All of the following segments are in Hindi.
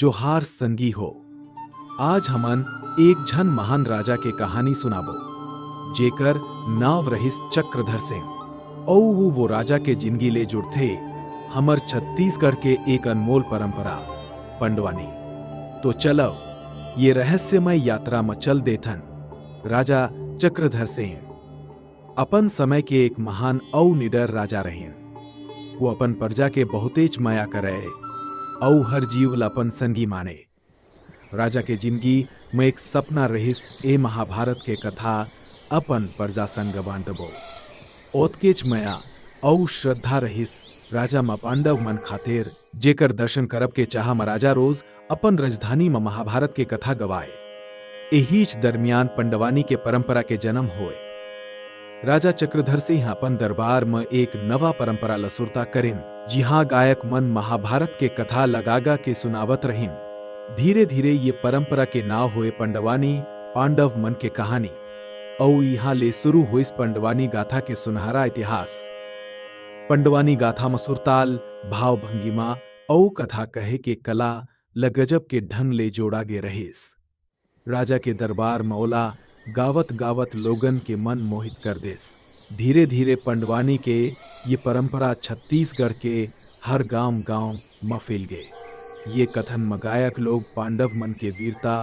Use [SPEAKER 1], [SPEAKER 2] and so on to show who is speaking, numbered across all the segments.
[SPEAKER 1] जोहार संगी हो। आज हमन एक झन महान राजा के कहानी सुनाबो जेकर नाव रहिस चक्रधर सिंह। औ वो राजा के जिंदगी ले जुड़थे हमर छत्तीसगढ़ के एक अनमोल परंपरा पंडवानी। तो चलो ये रहस्यमय यात्रा में चल देथन। राजा चक्रधर सिंह अपन समय के एक महान औ निडर राजा रहें। वो अपन प्रजा के बहुतेज माया करे औ हर जीव ला अपन संगी माने। राजा के जिंदगी में एक सपना रहिस ए महाभारत के कथा अपन प्रजा संग बांटबो। ओतकेच माया औ श्रद्धा रहिस राजा म पांडव मन खातिर जेकर दर्शन करब के चाह म राजा रोज अपन राजधानी में महाभारत के कथा गवाए। एहीच दरमियान पंडवानी के परंपरा के जन्म होए। राजा चक्रधर सिंह अपन दरबार में एक नवा परंपरा लसुरता करें, जिहां गायक मन महाभारत के कथा लगागा के सुनावत रहीन। धीरे धीरे ये परंपरा के नाव होए पंडवानी पांडव मन के कहानी। औ यहाँ ले शुरू हुई पंडवानी गाथा के सुनहरा इतिहास। पंडवानी गाथा में सुरताल भाव भंगिमा औ कथा कहे के कला लगजब के ढंग ले जोड़ा गे रहीस। राजा के दरबार मौला गावत गावत लोगन के मन मोहित कर देस। धीरे धीरे पंडवानी के ये परंपरा छत्तीसगढ़ के हर गांव में फैल गए। ये कथन में गायक लोग पांडव मन के वीरता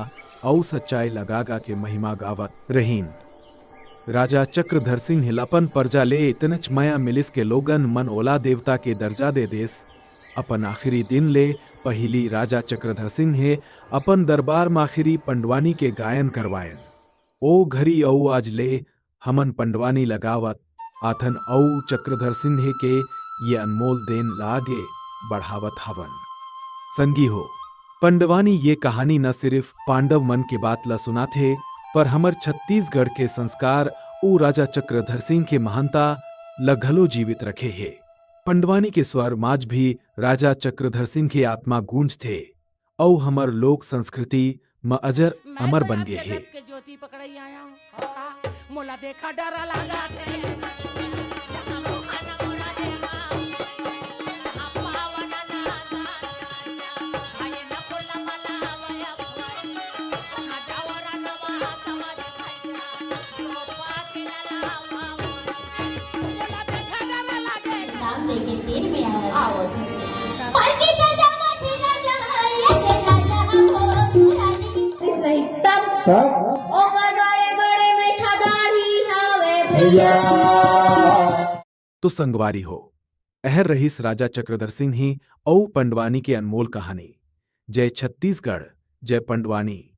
[SPEAKER 1] और सच्चाई लगागा के महिमा गावत रहीन। राजा चक्रधर सिंह हिलापन प्रजा ले इतनच माया मिलिस के लोगन मन ओला देवता के दर्जा दे देस। अपन आखिरी दिन ले पहली राजा चक्रधर सिंह हे अपन दरबार में आखिरी पंडवानी के गायन करवायन। ओ घरी औ आज ले हमन पंडवानी लगावत आथन औ चक्रधर सिंह के ये अनमोल देन लागे बढ़ावत हवन। संगी हो, पंडवानी ये कहानी न सिर्फ पांडव मन के बात ला सुनाथे पर हमर छत्तीसगढ़ के संस्कार ओ राजा चक्रधर सिंह के महानता लगलो जीवित रखे है। पंडवानी के स्वर माज भी राजा चक्रधर सिंह के आत्मा गूंज थे औ हमर लोक संस्कृति में अजर अमर बन गए है। मोला देखा डरा लगा तो संगवारी हो, अहर रहीस राजा चक्रधर सिंह ही औ पंडवानी के अनमोल कहानी। जय छत्तीसगढ़, जय पंडवानी।